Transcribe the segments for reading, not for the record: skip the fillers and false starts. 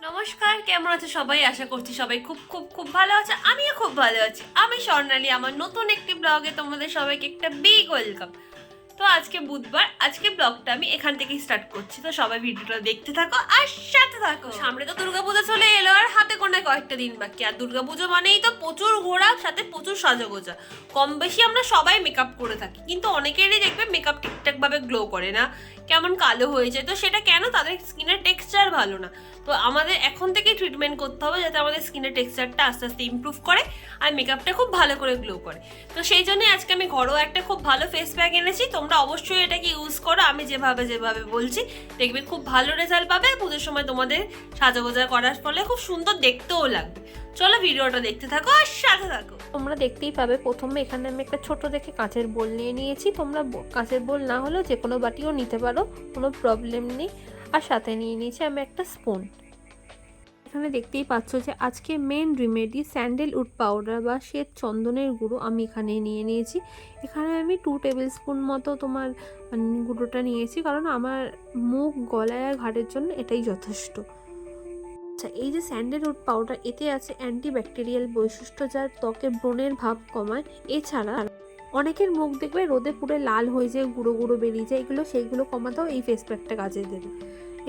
নমস্কার, কেমন আছে সবাই? আশা করছি সবাই খুব খুব খুব ভালো আছে। আমিও খুব ভালো আছি। আমি স্বর্ণালী, আমার নতুন একটি ব্লগে তোমাদের সবাইকে একটা বিগ ওয়েলকাম। তো আজকে বুধবার, আজকে ব্লগটা আমি এখান থেকেই স্টার্ট করছি। তো সবাই ভিডিওটা দেখতে থাকো আর সাথে থাকো। সামনে তো দুর্গাপূজা চলে এলো আর হাতে গোনা কয়েকটা দিন বাকি। আর দুর্গাপুজো মানেই তো প্রচুর ঘোরা, সাথে প্রচুর সাজাগোজা। কম বেশি আমরা সবাই মেকআপ করে থাকি, কিন্তু অনেকেরই দেখবে মেকআপ ঠিকঠাকভাবে গ্লো করে না, কেমন কালো হয়ে যায়। তো সেটা কেন? তাদের স্কিনের টেক্সচার ভালো না। তো আমাদের এখন থেকেই ট্রিটমেন্ট করতে হবে যাতে আমাদের স্কিনের টেক্সচারটা আস্তে আস্তে ইমপ্রুভ করে আর মেকআপটা খুব ভালো করে গ্লো করে। তো সেই জন্যই আজকে আমি ঘরোয়া একটা খুব ভালো ফেস প্যাক এনেছি। তোমরা অবশ্যই এটাকে ইউজ করো, আমি যেভাবে যেভাবে বলছি, দেখবে খুব ভালো রেজাল্ট পাবে। পুজোর সময় তোমাদের সাজাগোজা করার ফলে খুব সুন্দর দেখতেও লাগবে। চলো ভিডিওটা দেখতে থাকো আর সাথে থাকো। তোমরা দেখতেই পাবে প্রথমে এখানে আমি একটা ছোট দেখে কাঁচের বোল নিয়ে নিয়েছি। তোমরা কাঁচের বোল না হলেও যে কোনো বাটিও নিতে পারো, কোনো প্রবলেম নেই। আর সাথে নিয়ে নিয়েছি আমি একটা স্পুন। এখানে দেখতেই পাচ্ছ যে আজকে মেন রেমেডি স্যান্ডেলউড পাউডার বা শ্বেত চন্দনের গুঁড়ো আমি এখানে নিয়ে নিয়েছি। এখানে আমি 2 টেবিল স্পুন মতো তোমার গুঁড়োটা নিয়েছি, কারণ আমার মুখ, গলায় আর ঘাড়ের জন্য এটাই যথেষ্ট। আচ্ছা, এই যে স্যান্ডেলউড পাউডার, এতে আছে অ্যান্টিব্যাকটেরিয়াল বৈশিষ্ট্য যা ত্বকে ব্রণের ভাব কমায়। এছাড়া অনেকের মুখ দেখবে রোদে পুরো লাল হয়ে যায়, গুঁড়ো গুঁড়ো বেরিয়ে যায়, সেইগুলো কমাতেও এই ফেস প্যাকটা কাজে দেবে।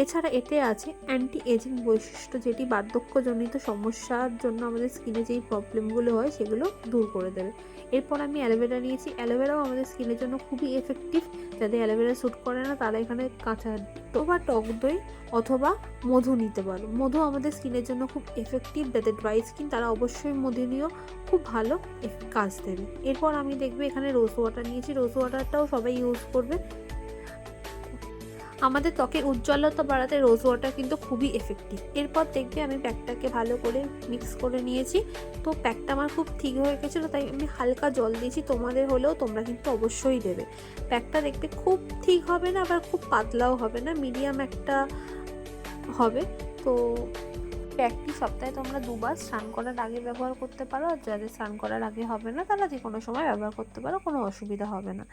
এছাড়া এতে আছে অ্যান্টি এজিং বৈশিষ্ট্য, যেটি বার্ধক্যজনিত সমস্যার জন্য আমাদের স্কিনে যেই প্রবলেমগুলো হয় সেগুলো দূর করে দেবে। এরপর আমি অ্যালোভেরা নিয়েছি। অ্যালোভেরাও আমাদের স্কিনের জন্য খুবই এফেক্টিভ। যাদের অ্যালোভেরা স্যুট করে না তারা এখানে কাঁচা বা টক দই অথবা মধু নিতে পারো। মধু আমাদের স্কিনের জন্য খুব এফেক্টিভ। যাদের ড্রাই স্কিন তারা অবশ্যই মধু নিয়েও খুব ভালো কাজ দেবে। এরপর আমি দেখবে এখানে রোজ ওয়াটার নিয়েছি। রোজ ওয়াটারটাও সবাই ইউজ করবে। আমাদের ত্বকের উজ্জ্বলতা বাড়াতে রোজ ওয়াটার কিন্তু খুবই এফেক্টিভ। এরপর দেখবে আমি প্যাকটাকে ভালো করে মিক্স করে নিয়েছি। তো প্যাকটা আমার খুব ঠিক হয়ে গেছিলো, তাই আমি হালকা জল দিয়েছি। তোমাদের হলেও তোমরা কিন্তু অবশ্যই দেবে। প্যাকটা দেখবে খুব ঠিক হবে না, আবার খুব পাতলাও হবে না, মিডিয়াম একটা হবে। তো প্যাকটি সপ্তাহে তোমরা 2 বার স্নান করার আগে ব্যবহার করতে পারো। আর যাদের স্নান করার আগে হবে না তারা যে কোনো সময় ব্যবহার করতে পারো, কোনো অসুবিধা হবে না।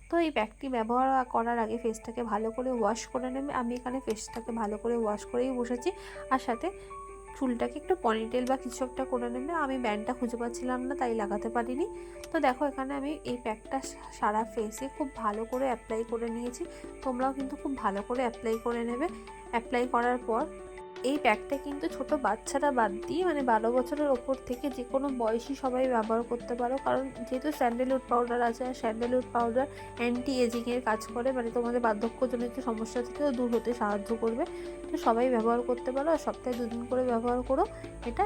তো এই প্যাকটি ব্যবহার করার আগে ফেসটাকে ভালো করে ওয়াশ করে নেবে। আমি এখানে ফেসটাকে ভালো করে ওয়াশ করেই বসেছি। আর সাথে চুলটাকে একটু পনিটেল বা কিছু একটা করে নেবে। আমি ব্যান্ডটা খুঁজে পাচ্ছিলাম না, তাই লাগাতে পারিনি। তো দেখো এখানে আমি এই প্যাকটা সারা ফেসে খুব ভালো করে অ্যাপ্লাই করে নিয়েছি। তোমরাও কিন্তু খুব ভালো করে অ্যাপ্লাই করে নেবে। অ্যাপ্লাই করার পর এই প্যাকটা কিন্তু ছোট বাচ্চারা বাদ দিয়ে 12 বছরের ওপর থেকে যে কোনো বয়সী সবাই ব্যবহার করতে পারো, কারণ যেহেতু স্যান্ডেলউড পাউডার আছে, আর স্যান্ডেলউড পাউডার অ্যান্টি এজিংয়ের কাজ করে, তোমাদের বার্ধক্যজনিত সমস্যা থেকেও দূর হতে সাহায্য করবে। তো সবাই ব্যবহার করতে পারো, আর সপ্তাহে 2 দিন করে ব্যবহার করো এটা।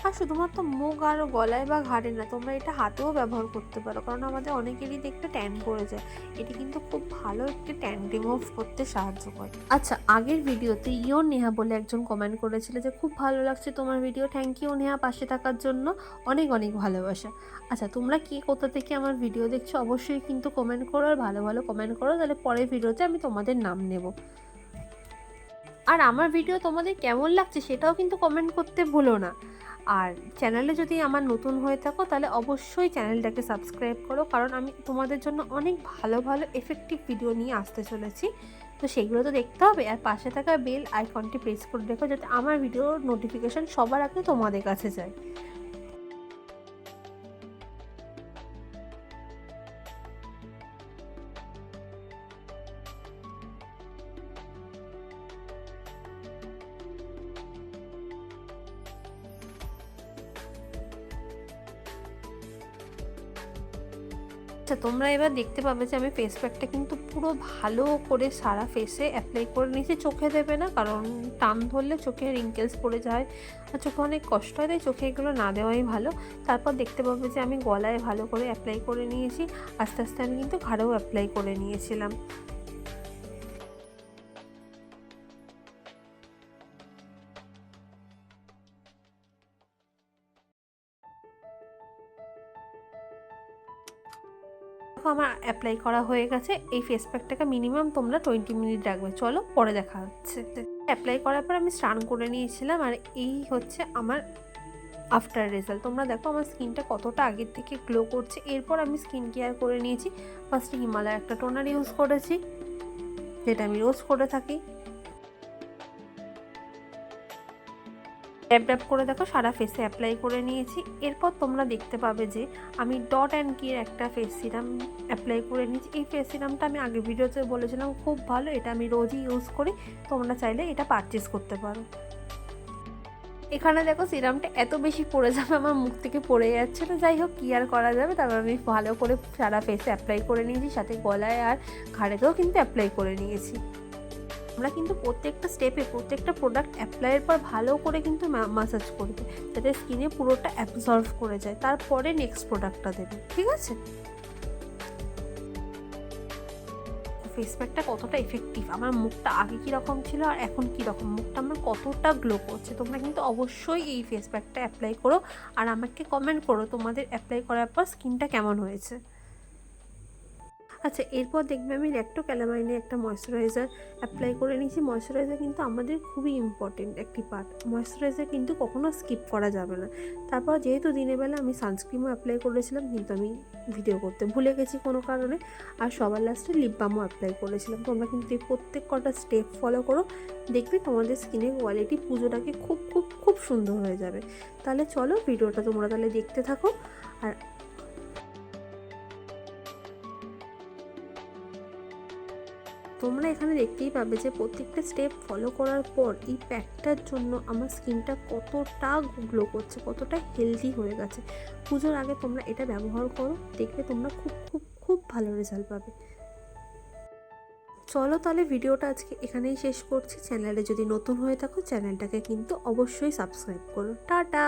আর শুধুমাত্র মুখ আর গলায় বা ঘাড়ে না, তোমরা এটা হাতেও ব্যবহার করতে পারো, কারণ আমাদের অনেকেরই দেখতে ট্যান করে যায়। এটি কিন্তু খুব ভালো একটি ট্যান রিমুভ করতে সাহায্য করে। আচ্ছা, আগের ভিডিওতে ইয়ন নেহা বলে একজন কমেন্ট করেছিল যে খুব ভালো লাগছে তোমার ভিডিও। থ্যাংক ইউ নেহা, পাশে থাকার জন্য অনেক অনেক ভালোবাসা। আচ্ছা, তোমরা কি কোথা থেকে আমার ভিডিও দেখছো অবশ্যই কিন্তু কমেন্ট করো, আর ভালো ভালো কমেন্ট করো, তাহলে পরের ভিডিওতে আমি তোমাদের নাম নেব। আর আমার ভিডিও তোমাদের কেমন লাগছে সেটাও কিন্তু কমেন্ট করতে ভুলো না। আর চ্যানেলে যদি আমার নতুন হয়ে থাকো তাহলে অবশ্যই চ্যানেলটাকে সাবস্ক্রাইব করো, কারণ আমি তোমাদের জন্য অনেক ভালো ভালো এফেক্টিভ ভিডিও নিয়ে আসতে চলেছি। তো সেগুলো তো দেখতে হবে, আর পাশে থাকা বেল আইকনটি প্রেস করে রেখো যাতে আমার ভিডিওর নোটিফিকেশান সবার আগে তোমাদের কাছে যায়। আচ্ছা, তোমরা এবার দেখতে পাবে যে আমি ফেস প্যাকটা কিন্তু পুরো ভালো করে সারা ফেসে অ্যাপ্লাই করে নিয়েছি। চোখে দেবে না, কারণ টান ধরলে চোখে রিঙ্কেলস পড়ে যায় আর চোখে অনেক কষ্ট হয়, তাই চোখে এগুলো না দেওয়াই ভালো। তারপর দেখতে পাবে যে আমি গলায় ভালো করে অ্যাপ্লাই করে নিয়েছি। আস্তে আস্তে আমি কিন্তু ঘাড়েও অ্যাপ্লাই করে নিয়েছিলাম। আমার অ্যাপ্লাই করা হয়ে গেছে। এই ফেস প্যাকটাকে মিনিমাম তোমরা 20 মিনিট রাখবে। চলো পরে দেখা হচ্ছে। অ্যাপ্লাই করার পর আমি স্নান করে নিয়েছিলাম, আর এই হচ্ছে আমার আফটার রেজাল্ট। তোমরা দেখো আমার স্কিনটা কতটা আগের থেকে গ্লো করছে। এরপর আমি স্কিন কেয়ার করে নিয়েছি। ফার্স্টে হিমালয় একটা টোনার ইউজ করেছি, যেটা আমি রোজ করে থাকি। ড্যাব ড্যাব করে দেখো সারা ফেসে অ্যাপ্লাই করে নিয়েছি। এরপর তোমরা দেখতে পাবে যে আমি ডট অ্যান্ড কির একটা ফেস সিরাম অ্যাপ্লাই করে নিয়েছি। এই ফেস সিরামটা আমি আগের ভিডিওতে বলেছিলাম খুব ভালো, এটা আমি রোজই ইউজ করি, তোমরা চাইলে এটা পারচেস করতে পারো। এখানে দেখো সিরামটা এত বেশি পড়ে যাবে, আমার মুখ থেকে পড়ে যাচ্ছে, তো যাই হোক কী আর করা যাবে। তারপর আমি ভালো করে সারা ফেসে অ্যাপ্লাই করে নিয়েছি, সাথে গলায় আর ঘাড়েতেও কিন্তু অ্যাপ্লাই করে নিয়েছি। আমরা কিন্তু প্রত্যেকটা স্টেপে প্রত্যেকটা প্রোডাক্ট অ্যাপ্লাইয়ের পর ভালো করে কিন্তু মাসাজ করবে, যাতে স্কিনে পুরোটা অ্যাবজর্ভ করে যায়, তারপরে নেক্সট প্রোডাক্টটা দেবে, ঠিক আছে। ফেস প্যাকটা কতটা এফেক্টিভ, আমার মুখটা আগে কীরকম ছিল আর এখন কীরকম, মুখটা আমার কতটা গ্লো করছে। তোমরা কিন্তু অবশ্যই এই ফেস প্যাকটা অ্যাপ্লাই করো আর আমাকে কমেন্ট করো তোমাদের অ্যাপ্লাই করার পর স্কিনটা কেমন হয়েছে। আচ্ছা, এরপর দেখবে আমি ল্যাক্টো ক্যালামাইনে একটা ময়শ্চারাইজার অ্যাপ্লাই করে নিয়েছি। ময়শ্চারাইজার কিন্তু আমাদের খুবই ইম্পর্টেন্ট একটি পার্ট, ময়শ্চারাইজার কিন্তু কখনো স্কিপ করা যাবে না। তারপর যেহেতু দিনের বেলা আমি সানস্ক্রিনও অ্যাপ্লাই করেছিলাম, কিন্তু আমি ভিডিও করতে ভুলে গেছি কোনো কারণে, আর সবার লাস্টে লিপ বামও অ্যাপ্লাই করেছিলাম। তোমরা কিন্তু এই প্রত্যেক কটা স্টেপ ফলো করো, দেখবে তোমাদের স্কিনের কোয়ালিটি পুজোটাকে খুব খুব খুব সুন্দর হয়ে যাবে। তাহলে চলো ভিডিওটা তোমরা তাহলে দেখতে থাকো। আর তোমরা এখানে দেখতেই পাবে যে প্রত্যেকটা স্টেপ ফলো করার পর এই প্যাকটার জন্য আমার স্কিনটা কতটা গ্লো করছে, কতটা হেলদি হয়ে গেছে। পুজোর আগে তোমরা এটা ব্যবহার করো, দেখবে তোমরা খুব খুব খুব ভালো রেজাল্ট পাবে। চলো তাহলে ভিডিওটা আজকে এখানেই শেষ করছি। চ্যানেলে যদি নতুন হয়ে থাকো চ্যানেলটাকে কিন্তু অবশ্যই সাবস্ক্রাইব করো। টাটা।